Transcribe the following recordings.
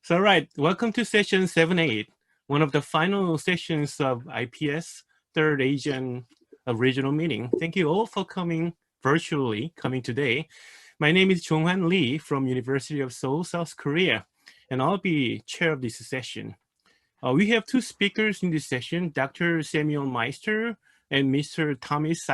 So, right, welcome to session 7-8, one of the final sessions of IPS, Third Asian Regional Meeting. Thank you all for coming virtually, coming today. My name is Hwan Lee from University of Seoul, South Korea, and I'll be chair of this session. We have two speakers in this session, Dr. Samuel Meister and Mr. Timaeus.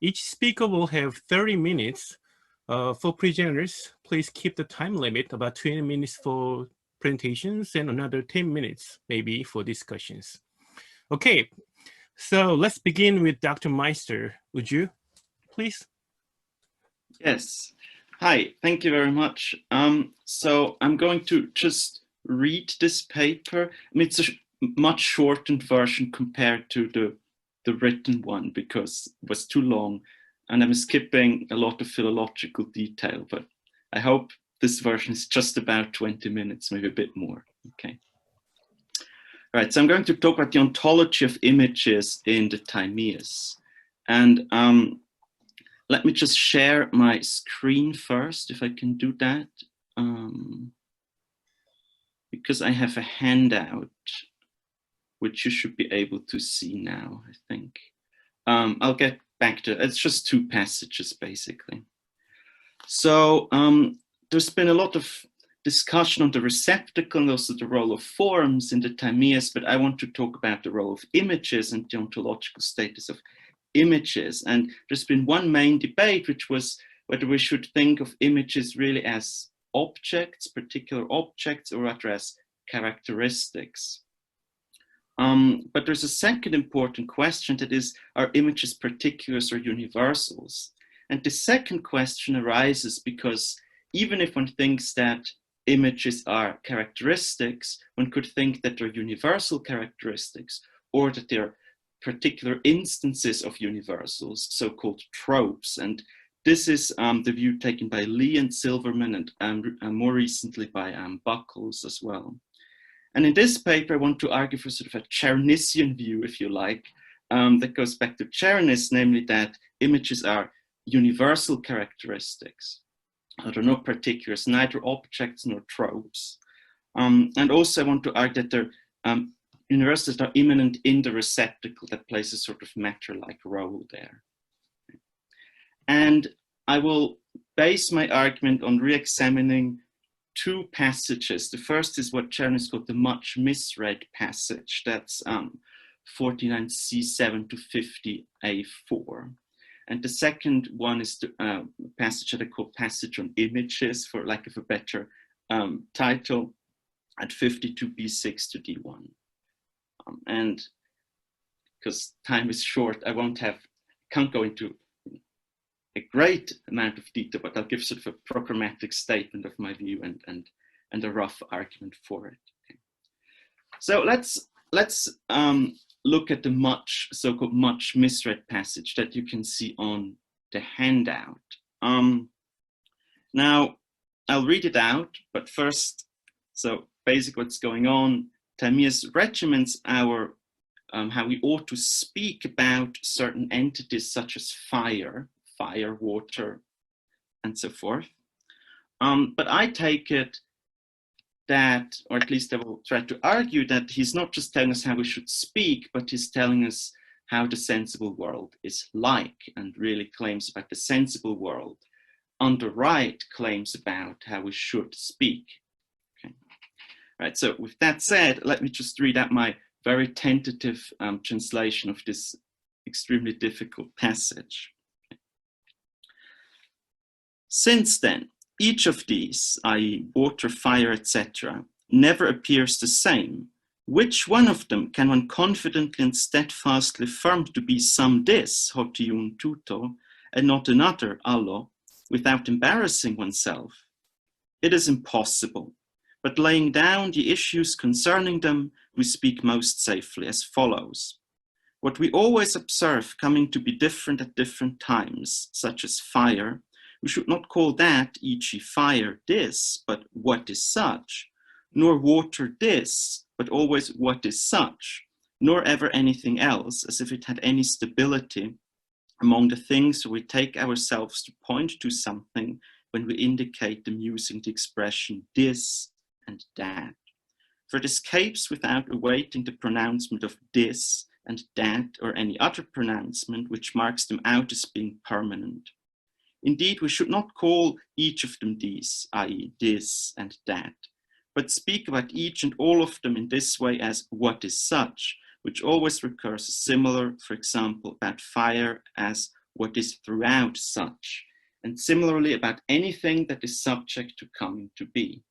Each speaker will have 30 minutes. For presenters, please keep the time limit about 20 minutes for presentations and another 10 minutes maybe for discussions. Okay, so let's begin with Dr. Meister. Would you please? Yes. Hi, thank you very much. So I'm going to just read this paper. I mean, it's a much shortened version compared to the written one because it was too long. And I'm skipping a lot of philological detail, but I hope this version is just about 20 minutes, maybe a bit more. Okay. All right, so I'm going to talk about the ontology of images in the Timaeus. And let me just share my screen first, if I can do that. Because I have a handout, which you should be able to see now, I think. I'll get back to it. It's just two passages, basically. So there's been a lot of discussion on the receptacle and also the role of forms in the Timaeus, but I want to talk about the role of images and the ontological status of images. And there's been one main debate, which was whether we should think of images really as objects, particular objects, or rather as characteristics. But there's a second important question, that is, are images particulars or universals? And the second question arises because even if one thinks that images are characteristics, one could think that they're universal characteristics or that they're particular instances of universals, so-called tropes. And this is the view taken by Lee and Silverman and more recently by Buckles as well. And in this paper, I want to argue for sort of a Charnisian view, if you like, that goes back to Charnis, namely that images are universal characteristics. They're not particulars, neither objects nor tropes. And also I want to argue that they're universals that are immanent in the receptacle that plays a sort of matter-like role there. And I will base my argument on re-examining two passages. The first is what Charnis called the much misread passage. That's 49c7 to 50a4. And the second one is the passage that I call passage on images, for lack of a better title, at 52b6 to d1. And because time is short, I can't go into a great amount of detail, but I'll give sort of a programmatic statement of my view and a rough argument for it. Okay. So let's look at the so-called much misread passage that you can see on the handout. Now I'll read it out, but first, so basically what's going on, Timaeus regiments our how we ought to speak about certain entities such as fire, water, and so forth. But I take it that, or at least I will try to argue that he's not just telling us how we should speak, but he's telling us how the sensible world is like, and really claims about the sensible world. On the right, claims about how we should speak. Okay. Right, so with that said, let me just read out my very tentative translation of this extremely difficult passage. Since then, each of these, i.e. water, fire, etc., never appears the same, which one of them can one confidently and steadfastly affirm to be some this, hotiun tuto, and not another, allo, without embarrassing oneself? It is impossible, but laying down the issues concerning them, we speak most safely as follows. What we always observe coming to be different at different times, such as fire, we should not call that, e.g. fire, this, but what is such, nor water this, but always what is such, nor ever anything else, as if it had any stability among the things we take ourselves to point to something when we indicate them using the expression this and that. For it escapes without awaiting the pronouncement of this and that or any other pronouncement which marks them out as being permanent. Indeed, we should not call each of them these, i.e. this and that, but speak about each and all of them in this way as what is such, which always recurs as similar, for example, about fire as what is throughout such, and similarly about anything that is subject to coming to be.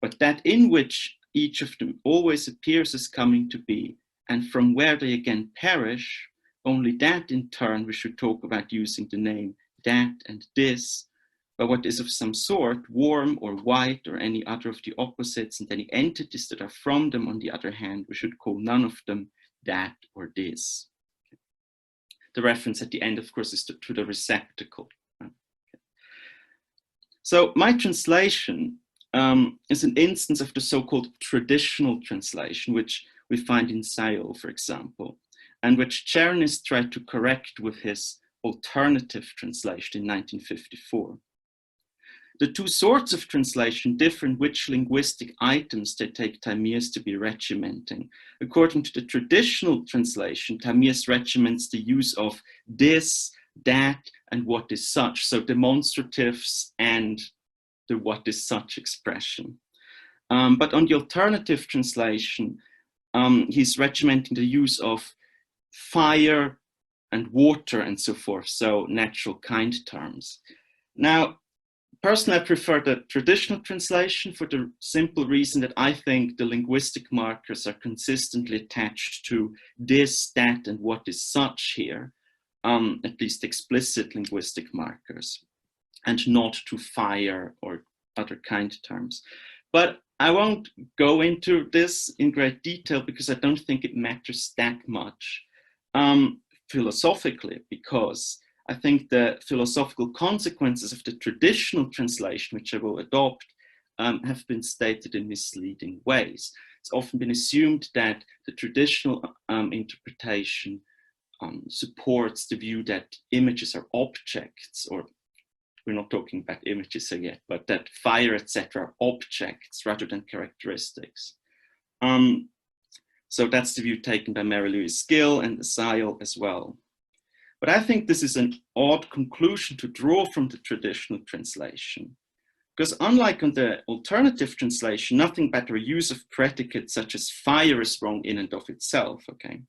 But that in which each of them always appears as coming to be, and from where they again perish, only that in turn we should talk about using the name that and this, but what is of some sort, warm or white or any other of the opposites, and any entities that are from them, on the other hand, we should call none of them that or this. The reference at the end, of course, is to the receptacle. So my translation is an instance of the so-called traditional translation, which we find in Sayol, for example, and which Czernis tried to correct with his alternative translation in 1954. The two sorts of translation differ in which linguistic items they take Timaeus to be regimenting. According to the traditional translation, Timaeus regiments the use of this, that, and what is such, so demonstratives and the what is such expression. But on the alternative translation, he's regimenting the use of fire and water and so forth, so natural kind terms. Now, personally, I prefer the traditional translation for the simple reason that I think the linguistic markers are consistently attached to this, that, and what is such here, at least explicit linguistic markers, and not to fire or other kind terms. But I won't go into this in great detail because I don't think it matters that much philosophically, because I think the philosophical consequences of the traditional translation, which I will adopt, have been stated in misleading ways. It's often been assumed that the traditional interpretation supports the view that images are objects, or we're not talking about images here yet, but that fire, etc., are objects rather than characteristics. So that's the view taken by Mary Louise Gill and Sayol as well. But I think this is an odd conclusion to draw from the traditional translation, because unlike on the alternative translation, nothing but the use of predicates such as fire is wrong in and of itself, okay?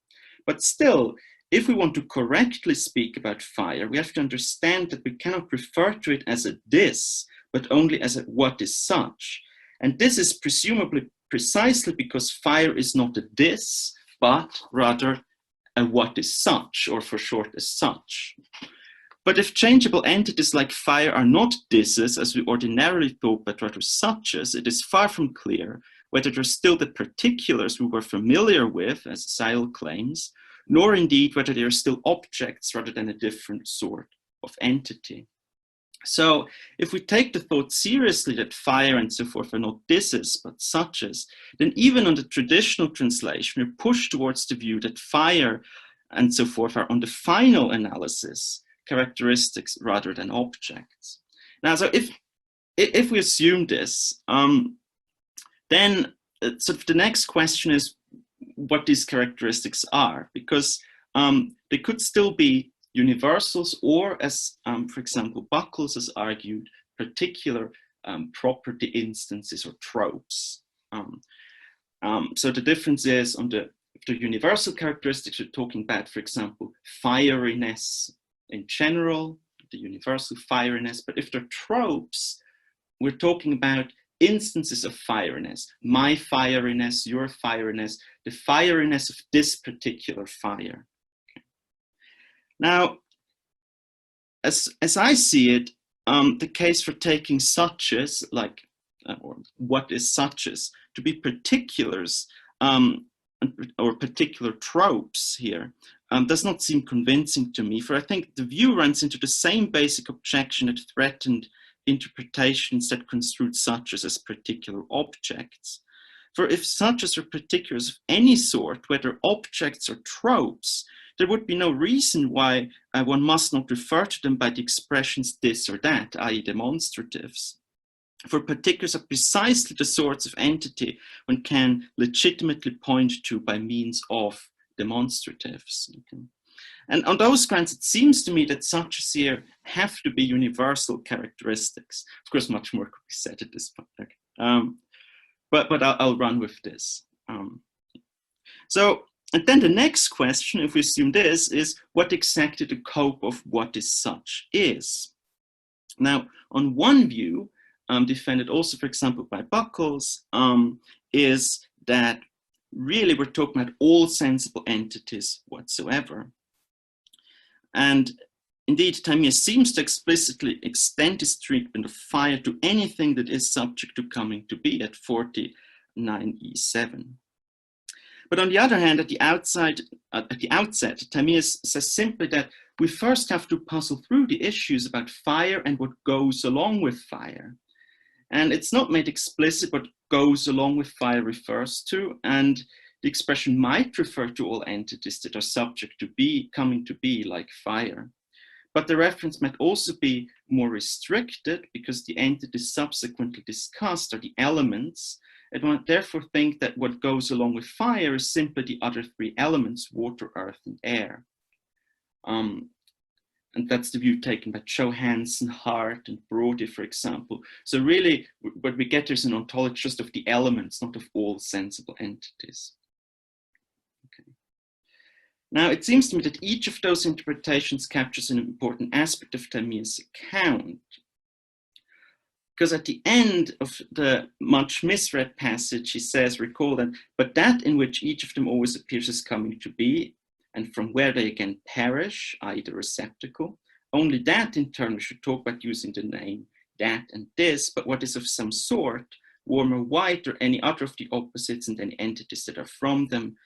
But still, if we want to correctly speak about fire, we have to understand that we cannot refer to it as a this, but only as a what is such. And this is presumably precisely because fire is not a this, but rather a what is such, or for short, as such. But if changeable entities like fire are not thises, as we ordinarily thought, but rather suches, it is far from clear whether they're still the particulars we were familiar with, as Sayol claims, nor indeed whether they are still objects rather than a different sort of entity. So if we take the thought seriously that fire and so forth are not thises but suches, then even on the traditional translation, we're pushed towards the view that fire and so forth are on the final analysis characteristics rather than objects. Now, so if we assume this, then sort of the next question is what these characteristics are, because they could still be universals, or as, for example, Buckles has argued, particular property instances or tropes. So the difference is on the universal characteristics, we're talking about, for example, fieriness in general, the universal fieriness. But if they're tropes, we're talking about instances of fieriness, my fieriness, your fieriness, the fieriness of this particular fire. Okay. Now, as I see it, the case for taking suches, like, or what is suches, to be particulars or particular tropes here, does not seem convincing to me, for I think the view runs into the same basic objection that threatened interpretations that construed suches as particular objects. For if suches are particulars of any sort, whether objects or tropes, there would be no reason why one must not refer to them by the expressions this or that, i.e. demonstratives. for particulars are precisely the sorts of entity one can legitimately point to by means of demonstratives. Okay. And on those grounds, it seems to me that suches here have to be universal characteristics. Of course, much more could be said at this point. Okay. But I'll run with this. And then the next question, if we assume this, is what exactly the scope of what is such is. Now, on one view, defended also, for example, by Buckles, is that really we're talking about all sensible entities whatsoever. And indeed, Timaeus seems to explicitly extend his treatment of fire to anything that is subject to coming to be at 49e7. But on the other hand, at the outset, Timaeus says simply that we first have to puzzle through the issues about fire and what goes along with fire. And it's not made explicit what goes along with fire refers to, and the expression might refer to all entities that are subject to coming to be like fire. But the reference might also be more restricted because the entities subsequently discussed are the elements, and one therefore think that what goes along with fire is simply the other three elements, water, earth, and air. And that's the view taken by Johansen, Hart, and Brody, for example. So really, what we get is an ontology just of the elements, not of all sensible entities. Okay. Now, it seems to me that each of those interpretations captures an important aspect of Timaeus' account. Because at the end of the much misread passage, he says, recall that, but that in which each of them always appears as coming to be, and from where they again perish, i.e. the receptacle, only that in turn we should talk about using the name that and this, but what is of some sort, warm or white, or any other of the opposites and any entities that are from them,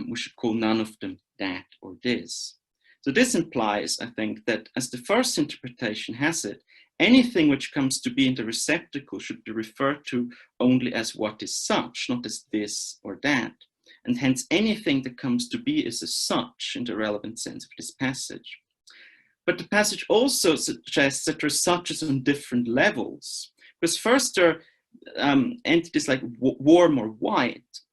we should call none of them that or this. So this implies, I think, that as the first interpretation has it, anything which comes to be in the receptacle should be referred to only as what is such, not as this or that. And hence anything that comes to be is a such in the relevant sense of this passage. But the passage also suggests that there are suches on different levels. Because first there are entities like warm or white,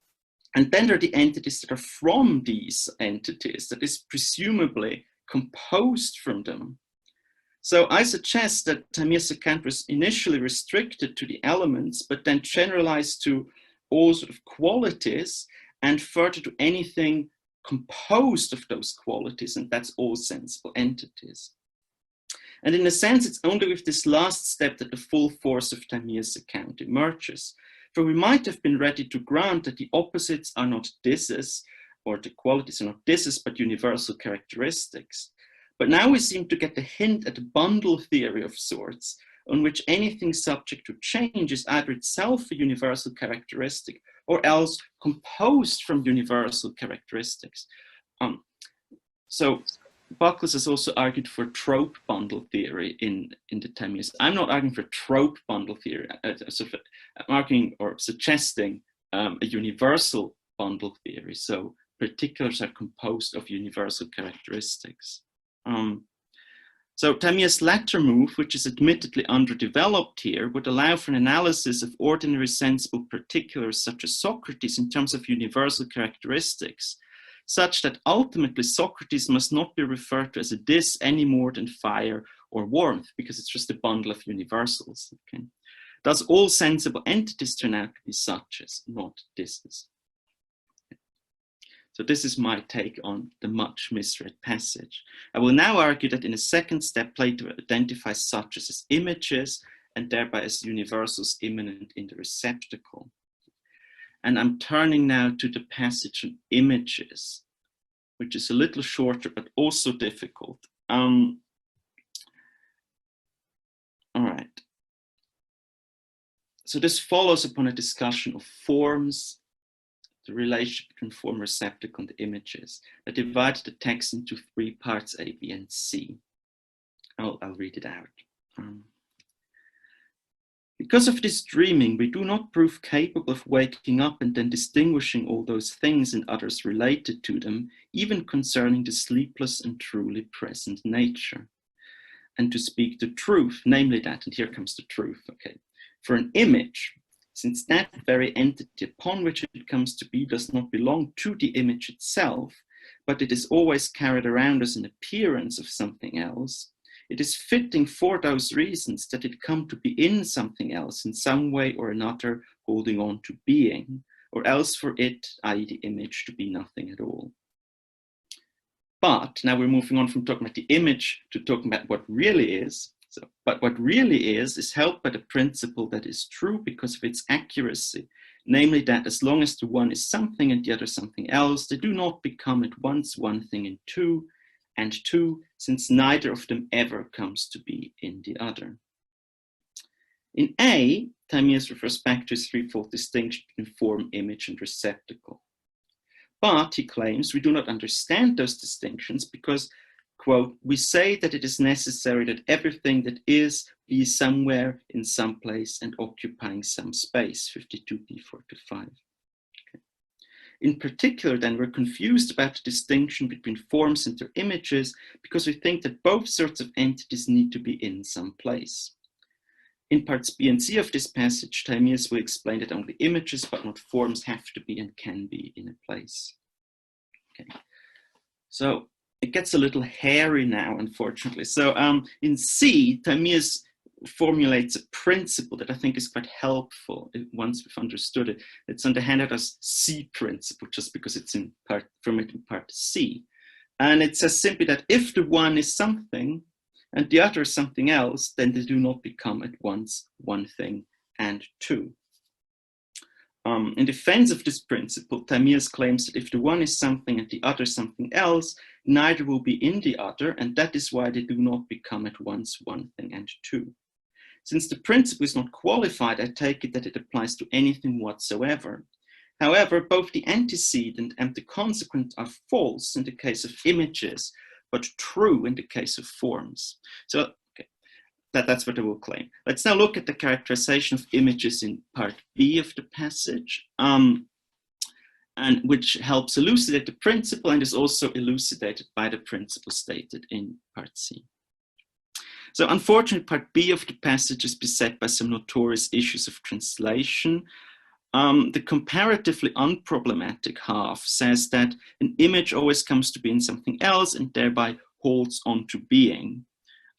and then there are the entities that are from these entities, that is presumably composed from them. So I suggest that Timaeus' account was initially restricted to the elements, but then generalized to all sort of qualities, and further to anything composed of those qualities, and that's all sensible entities. And in a sense, it's only with this last step that the full force of Timaeus' account emerges. For we might have been ready to grant that the opposites are not thises, or the qualities are not thises, but universal characteristics. But now we seem to get a hint at a bundle theory of sorts, on which anything subject to change is either itself a universal characteristic, or else composed from universal characteristics. So Buckles has also argued for trope bundle theory in the Timaeus. I'm not arguing for trope bundle theory. I'm arguing or suggesting a universal bundle theory. So particulars are composed of universal characteristics. So Timaeus' latter move, which is admittedly underdeveloped here, would allow for an analysis of ordinary sensible particulars such as Socrates in terms of universal characteristics, such that ultimately Socrates must not be referred to as a this any more than fire or warmth, because it's just a bundle of universals. Okay? Thus, all sensible entities turn out to be suches, not thises. So this is my take on the much misread passage. I will now argue that in a second step, Plato identifies suches as images and thereby as universals immanent in the receptacle. And I'm turning now to the passage on images, which is a little shorter, but also difficult. All right. So this follows upon a discussion of forms, the relationship between form, receptacle, and the images, that divided the text into three parts, A, B, and C. I'll read it out. Because of this dreaming, we do not prove capable of waking up and then distinguishing all those things and others related to them, even concerning the sleepless and truly present nature. And to speak the truth, namely that, and here comes the truth, okay. For an image, since that very entity upon which it comes to be does not belong to the image itself, but it is always carried around as an appearance of something else, it is fitting for those reasons that it come to be in something else in some way or another, holding on to being, or else for it, i.e. the image, to be nothing at all. But now we're moving on from talking about the image to talking about what really is. But what really is held by the principle that is true because of its accuracy, namely that as long as the one is something and the other something else, they do not become at once one thing and two, since neither of them ever comes to be in the other. In A, Timaeus refers back to his threefold distinction between form, image, and receptacle. But, he claims, we do not understand those distinctions because, quote, we say that it is necessary that everything that is be somewhere in some place and occupying some space, 52b 4-5. Okay. In particular, then, we're confused about the distinction between forms and their images because we think that both sorts of entities need to be in some place. In parts B and C of this passage, Timaeus will explain that only images but not forms have to be and can be in a place. Okay. So it gets a little hairy now, unfortunately. So in C, Timaeus formulates a principle that I think is quite helpful once we've understood it. It's on the handout as C principle, just because it's in part C. And it says simply that if the one is something, and the other is something else, then they do not become at once one thing and two. In defense of this principle, Timaeus claims that if the one is something and the other something else, neither will be in the other, and that is why they do not become at once one thing and two. Since the principle is not qualified, I take it that it applies to anything whatsoever. However, both the antecedent and the consequent are false in the case of images, but true in the case of forms. So okay, that's what I will claim. Let's now look at the characterization of images in part B of the passage, and which helps elucidate the principle and is also elucidated by the principle stated in part C. So unfortunately, part B of the passage is beset by some notorious issues of translation. The comparatively unproblematic half says that an image always comes to be in something else and thereby holds on to being.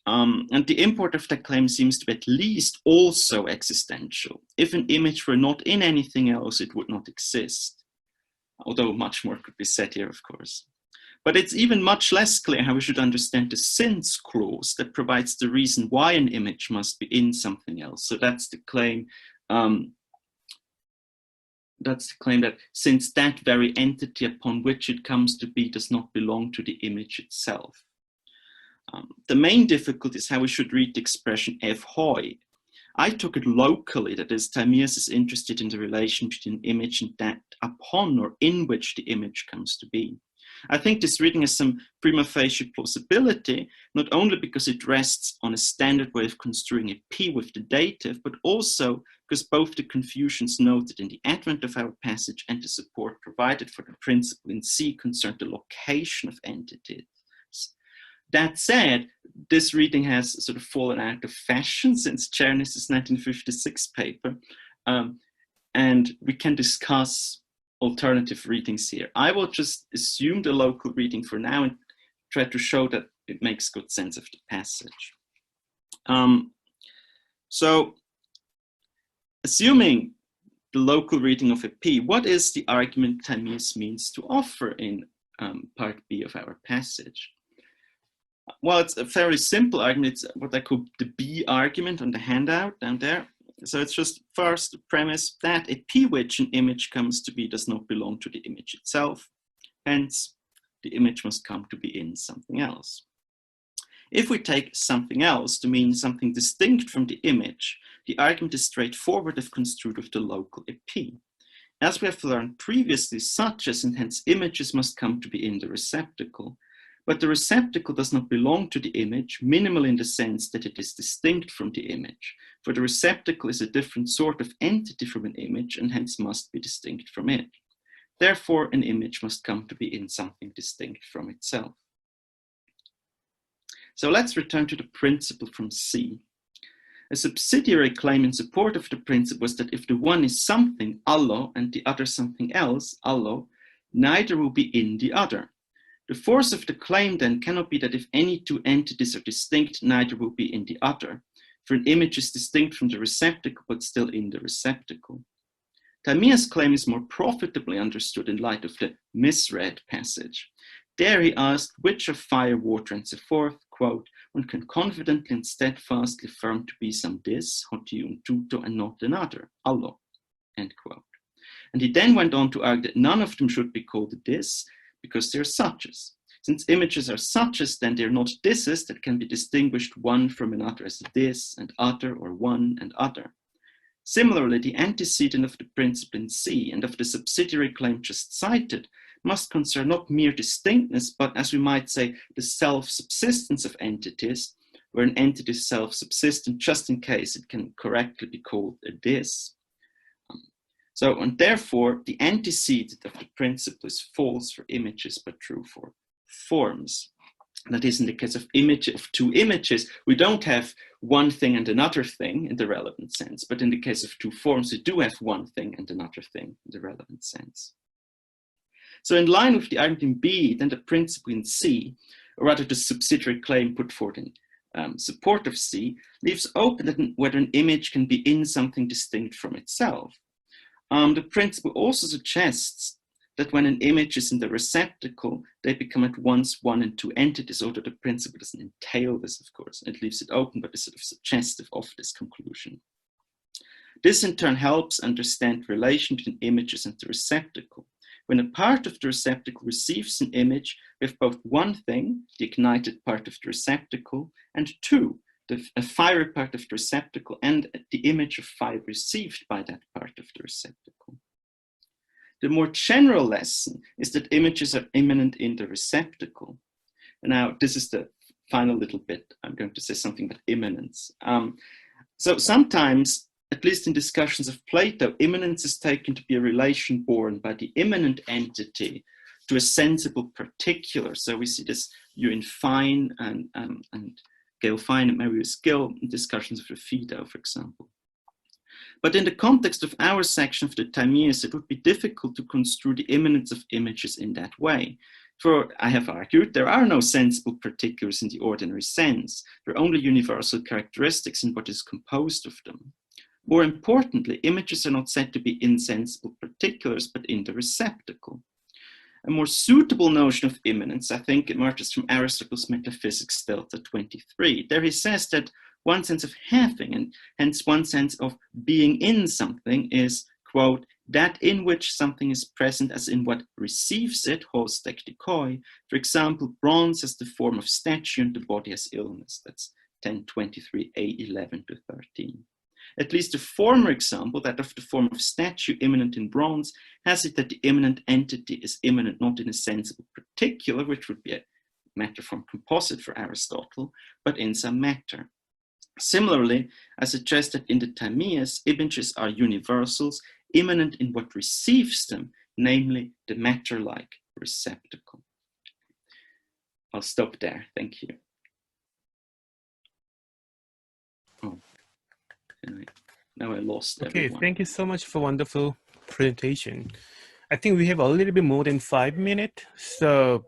And the import of that claim seems to be at least also existential. If an image were not in anything else, it would not exist. Although much more could be said here, of course. But it's even much less clear how we should understand the since clause that provides the reason why an image must be in something else. So that's the claim. That's the claim that since that very entity upon which it comes to be does not belong to the image itself. The main difficulty is how we should read the expression ev hoi. I took it locally, that is, Timaeus is interested in the relation between image and that upon or in which the image comes to be. I think this reading has some prima facie plausibility, not only because it rests on a standard way of construing a P with the dative, but also because both the confusions noted in the advent of our passage and the support provided for the principle in C concern the location of entities. That said, this reading has sort of fallen out of fashion since Czerny's 1956 paper, and we can discuss alternative readings here. I will just assume the local reading for now and try to show that it makes good sense of the passage. So, assuming the local reading of a P, what is the argument Timaeus means to offer in part B of our passage? Well, it's a fairly simple argument. It's what I call the B argument on the handout down there. So it's just first the premise that a P which an image comes to be does not belong to the image itself. Hence, the image must come to be in something else. If we take something else to mean something distinct from the image, the argument is straightforward if construed with the local a P. As we have learned previously, such as and hence images must come to be in the receptacle. But the receptacle does not belong to the image, minimal in the sense that it is distinct from the image, for the receptacle is a different sort of entity from an image and hence must be distinct from it. Therefore, an image must come to be in something distinct from itself. So let's return to the principle from C. A subsidiary claim in support of the principle was that if the one is something, Allah, and the other something else, Allah, neither will be in the other. The force of the claim then cannot be that if any two entities are distinct, neither will be in the other, for an image is distinct from the receptacle but still in the receptacle. Timaeus' claim is more profitably understood in light of the misread passage. There he asked which of fire, water, and so forth, quote, one can confidently and steadfastly affirm to be some this, hoti und tuto, and not another, Allah, end quote. And he then went on to argue that none of them should be called this because they're suches. Since images are suches, then they're not thises that can be distinguished one from another as this and other or one and other. Similarly, the antecedent of the principle in C and of the subsidiary claim just cited must concern not mere distinctness, but as we might say, the self-subsistence of entities, where an entity is self-subsistent just in case it can correctly be called a this. And therefore, the antecedent of the principle is false for images, but true for forms. That is, in the case of two images, we don't have one thing and another thing in the relevant sense, but in the case of two forms, we do have one thing and another thing in the relevant sense. So in line with the argument in B, then the principle in C, or rather the subsidiary claim put forward in support of C, leaves open that whether an image can be in something distinct from itself. The principle also suggests that when an image is in the receptacle, they become at once one and two entities, although the principle doesn't entail this, of course. It leaves it open, but is sort of suggestive of this conclusion. This in turn helps understand the relation between images and the receptacle. When a part of the receptacle receives an image, we have both one thing, the ignited part of the receptacle, and two, a fiery part of the receptacle and the image of fire received by that part of the receptacle. The more general lesson is that images are immanent in the receptacle. And now this is the final little bit. I'm going to say something about immanence. So sometimes, at least in discussions of Plato, immanence is taken to be a relation borne by the immanent entity to a sensible particular. So we see this you in Fine and Gail Fine and Marius Gill in discussions of the Phaedo, for example. But in the context of our section of the Timaeus, it would be difficult to construe the immanence of images in that way. For, I have argued, there are no sensible particulars in the ordinary sense. There are only universal characteristics in what is composed of them. More importantly, images are not said to be insensible particulars, but in the receptacle. A more suitable notion of immanence, I think, emerges from Aristotle's Metaphysics Delta 23. There he says that one sense of having, and hence one sense of being in something, is, quote, that in which something is present as in what receives it, hos tektikoi. For example, bronze has the form of statue and the body has illness. That's 1023a 11 to 13. At least the former example, that of the form of statue immanent in bronze, has it that the immanent entity is immanent not in a sensible particular, which would be a matter from composite for Aristotle, but in some matter. Similarly, I suggest that in the Timaeus, images are universals, immanent in what receives them, namely the matter-like receptacle. I'll stop there. Thank you. Oh, now I lost everyone. Okay, thank you so much for wonderful presentation. I think we have a little bit more than 5 minutes, so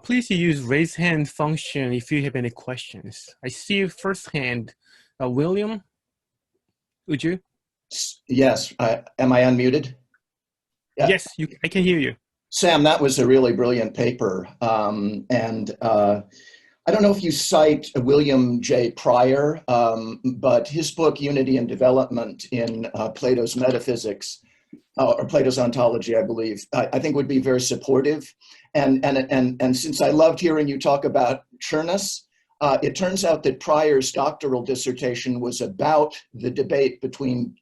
please use raise hand function if you have any questions. I see first hand, William, would you? Yes, am I unmuted? Yeah. Yes, I can hear you. Sam, that was a really brilliant paper. I don't know if you cite William J. Pryor, but his book, Unity and Development in Plato's Metaphysics, or Plato's Ontology, I believe, I think would be very supportive. And since I loved hearing you talk about Chernus, it turns out that Pryor's doctoral dissertation was about the debate between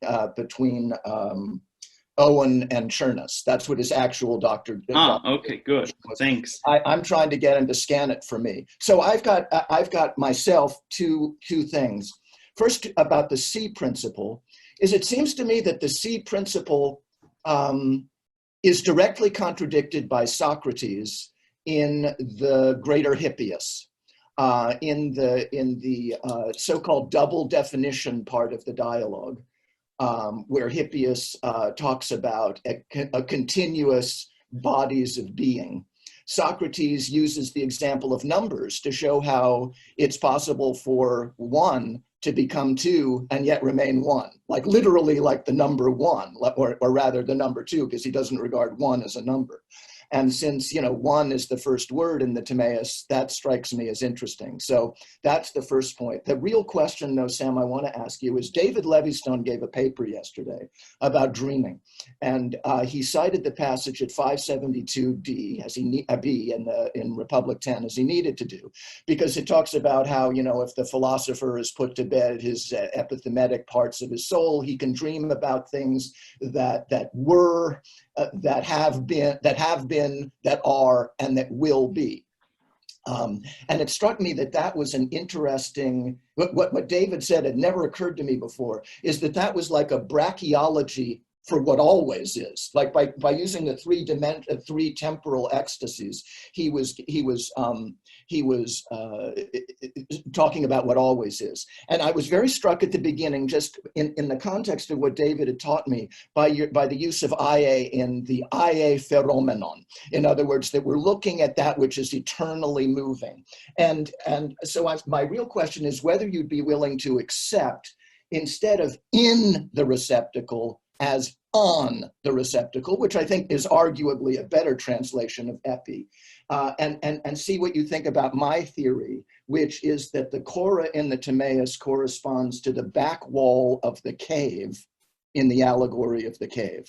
Owen and Chernus. That's what his actual doctor. Okay, good. Thanks. I'm trying to get him to scan it for me. So I've got myself two things. First, about the C principle, is it seems to me that the C principle is directly contradicted by Socrates in the Greater Hippias. in the so-called double definition part of the dialogue, where Hippias talks about a continuous bodies of being. Socrates uses the example of numbers to show how it's possible for one to become two and yet remain one, like literally like the number one, or rather the number two, because he doesn't regard one as a number. And since, you know, one is the first word in the Timaeus, that strikes me as interesting. So that's the first point. The real question, though, Sam, I want to ask you is David Levystone gave a paper yesterday about dreaming. And he cited the passage at 572D, as he B in Republic 10, as he needed to do, because it talks about how, you know, if the philosopher is put to bed his epithematic parts of his soul, he can dream about things that were, that have been, that are, and that will be. And it struck me that that was an interesting, what David said had never occurred to me before, is that that was like a brachiology for what always is. Like by using the three temporal ecstasies, he was talking about what always is. And I was very struck at the beginning, just in the context of what David had taught me, by the use of IA in the IA phenomenon. In other words, that we're looking at that which is eternally moving. And so my real question is whether you'd be willing to accept, instead of in the receptacle, as on the receptacle, which I think is arguably a better translation of epi, and see what you think about my theory, which is that the chora in the Timaeus corresponds to the back wall of the cave in the allegory of the cave.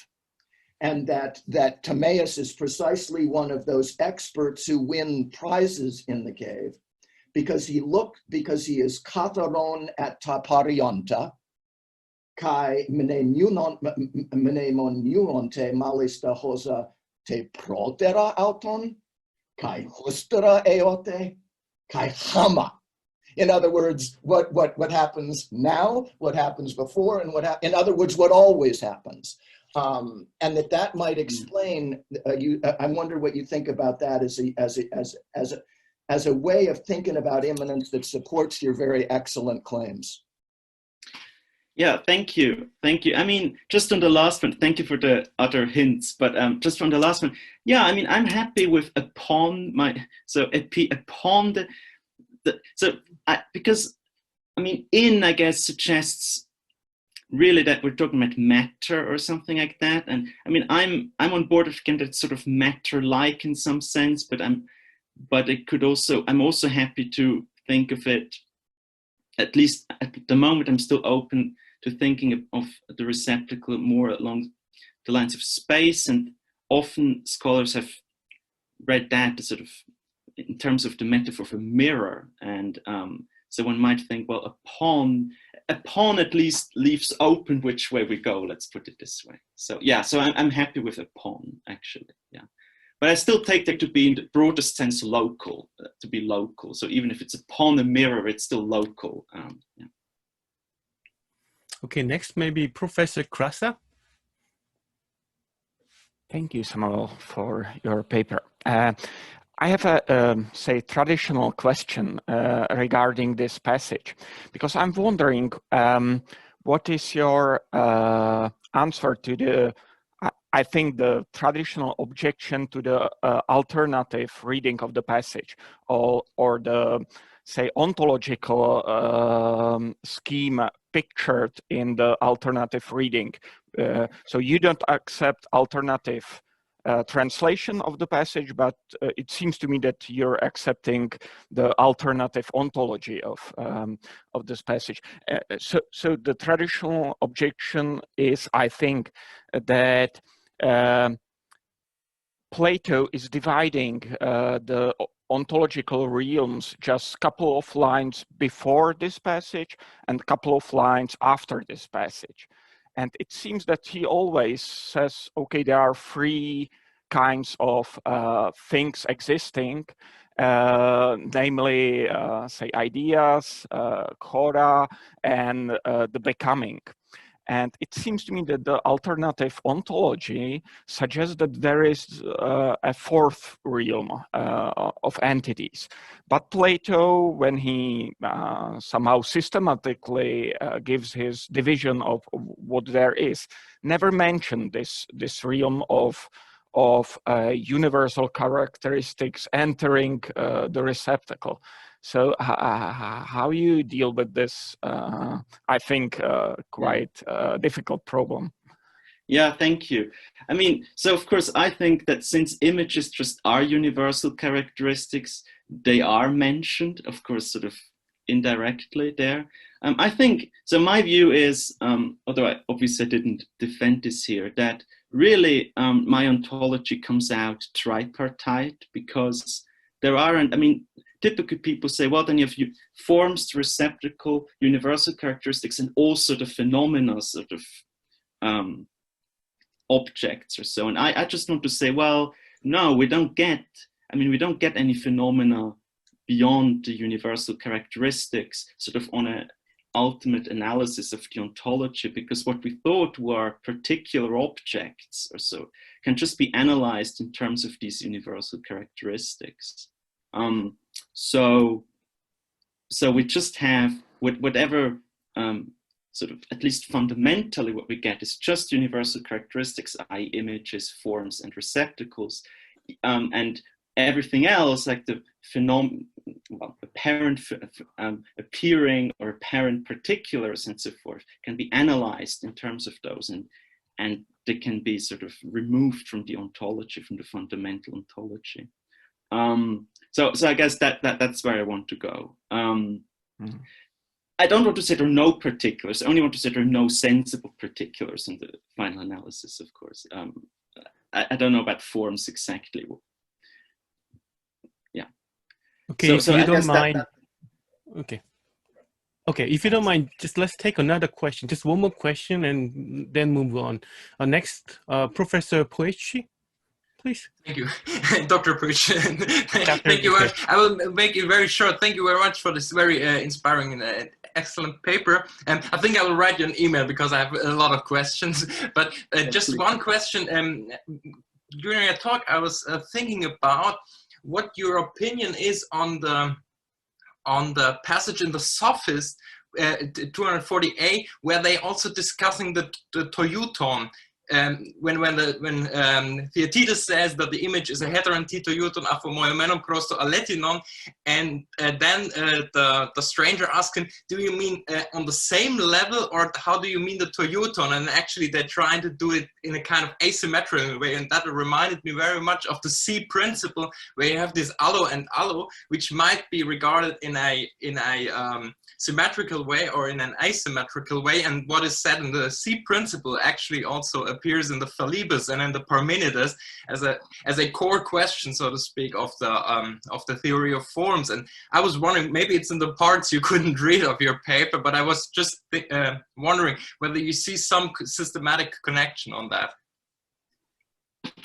And that Timaeus is precisely one of those experts who win prizes in the cave because he is katharon et ta parionta, kai mnemonion te malista hosa te protera auton, kai hustera eote, kai hama. In other words, what happens now, what happens before, and in other words, what always happens. And that might explain. I wonder what you think about that as a way of thinking about imminence that supports your very excellent claims. Yeah, thank you. Thank you. I mean, just on the last one, thank you for the other hints, but just from the last one, yeah, I mean, I'm happy with upon because, I mean, in, I guess, suggests really that we're talking about matter or something like that. And I mean, I'm on board with again that sort of matter-like in some sense, but it could also, I'm also happy to think of it, at least at the moment, I'm still open to thinking of the receptacle more along the lines of space, and often scholars have read that as sort of in terms of the metaphor of a mirror, and so one might think, well, upon at least leaves open which way we go. Let's put it this way. So yeah, so I'm happy with upon actually, yeah. But I still take that to be in the broadest sense local, to be local. So even if it's upon a mirror, it's still local. Yeah. Okay, next maybe Professor Krasa. Thank you, Samuel, for your paper. I have a, say, traditional question regarding this passage, because I'm wondering what is your answer to the, I think, the traditional objection to the alternative reading of the passage, or the, say, ontological scheme pictured in the alternative reading. So you don't accept alternative translation of the passage, but it seems to me that you're accepting the alternative ontology of this passage. So the traditional objection is, I think, that Plato is dividing the ontological realms just a couple of lines before this passage and a couple of lines after this passage. And it seems that he always says, okay, there are three kinds of things existing, namely, say, ideas, chora, and the becoming. And it seems to me that the alternative ontology suggests that there is a fourth realm of entities. But Plato, when he somehow systematically gives his division of what there is, never mentioned this realm of universal characteristics entering the receptacle. So how you deal with this, I think, quite difficult problem. Yeah, thank you. I mean, so of course, I think that since images just are universal characteristics, they are mentioned, of course, sort of indirectly there. I think, so my view is, although I obviously didn't defend this here, that really my ontology comes out tripartite, because there aren't, I mean, typically people say, well, then you have forms, the receptacle, universal characteristics, and also the phenomena sort of objects or so. And I just want to say, well, no, we don't get any phenomena beyond the universal characteristics sort of on an ultimate analysis of the ontology, because what we thought were particular objects or so can just be analyzed in terms of these universal characteristics. So we just have whatever sort of, at least fundamentally, what we get is just universal characteristics, i.e. images, forms, and receptacles, and everything else, like the apparent appearing or apparent particulars and so forth, can be analyzed in terms of those, and they can be sort of removed from the ontology, from the fundamental ontology. So I guess that's where I want to go. I don't want to say there are no particulars. I only want to say there are no sensible particulars in the final analysis, of course. I don't know about forms exactly. Yeah. Okay, so if you I don't guess mind. Okay. Okay, if you don't mind, just let's take another question. Just one more question and then move on. Next, Professor Poetry, please. Thank you, Dr. Puch. Thank you very much. I will make it very short. Thank you very much for this very inspiring and excellent paper. And I think I will write you an email because I have a lot of questions. But just one question. During your talk, I was thinking about what your opinion is on the passage in the Sophist, 240a, where they also discussing the toyuton. When Theaetetus says that the image is a heteron titoiuton aphomoimenon prosto aletinon, and then the stranger asks him, do you mean on the same level, or how do you mean the toyuton? And actually they're trying to do it in a kind of asymmetrical way, and that reminded me very much of the C principle, where you have this allo and allo, which might be regarded in a symmetrical way or in an asymmetrical way, and what is said in the C principle actually also appears in the Phalebus and in the Parmenides as a core question, so to speak, of the theory of forms. And I was wondering, maybe it's in the parts you couldn't read of your paper, but I was just wondering whether you see some systematic connection on that.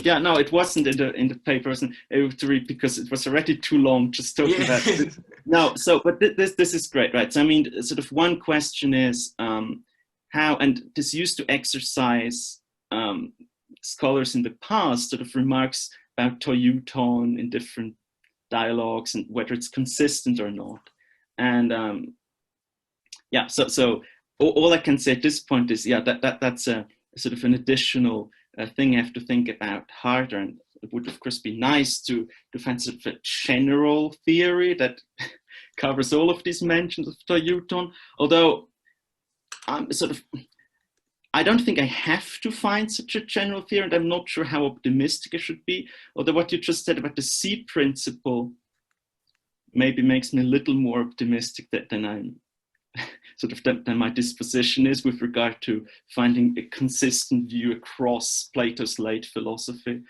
Yeah, no, it wasn't in the paper. I wasn't able to read because it was already too long just talking about it. No, so, but this is great, right? So, I mean, sort of one question is how, and this used to exercise scholars in the past, sort of remarks about toyuton in different dialogues and whether it's consistent or not. And yeah, so all I can say at this point is, yeah, that's a sort of an additional thing I have to think about harder, and it would of course be nice to find sort of a general theory that covers all of these mentions of toyuton, although I don't think I have to find such a general theory, and I'm not sure how optimistic I should be, although what you just said about the C principle maybe makes me a little more optimistic than I'm sort of than my disposition is with regard to finding a consistent view across Plato's late philosophy.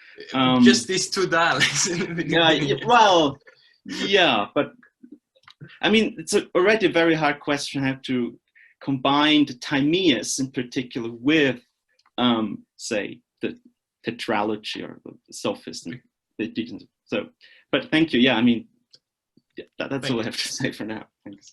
Just these two dialects. Yeah, well, yeah, but I mean, it's already a very hard question how to combine the Timaeus in particular with, say, the tetralogy or the Sophist. And so, but thank you. Yeah, I mean, that's all I have to say for now. Thanks.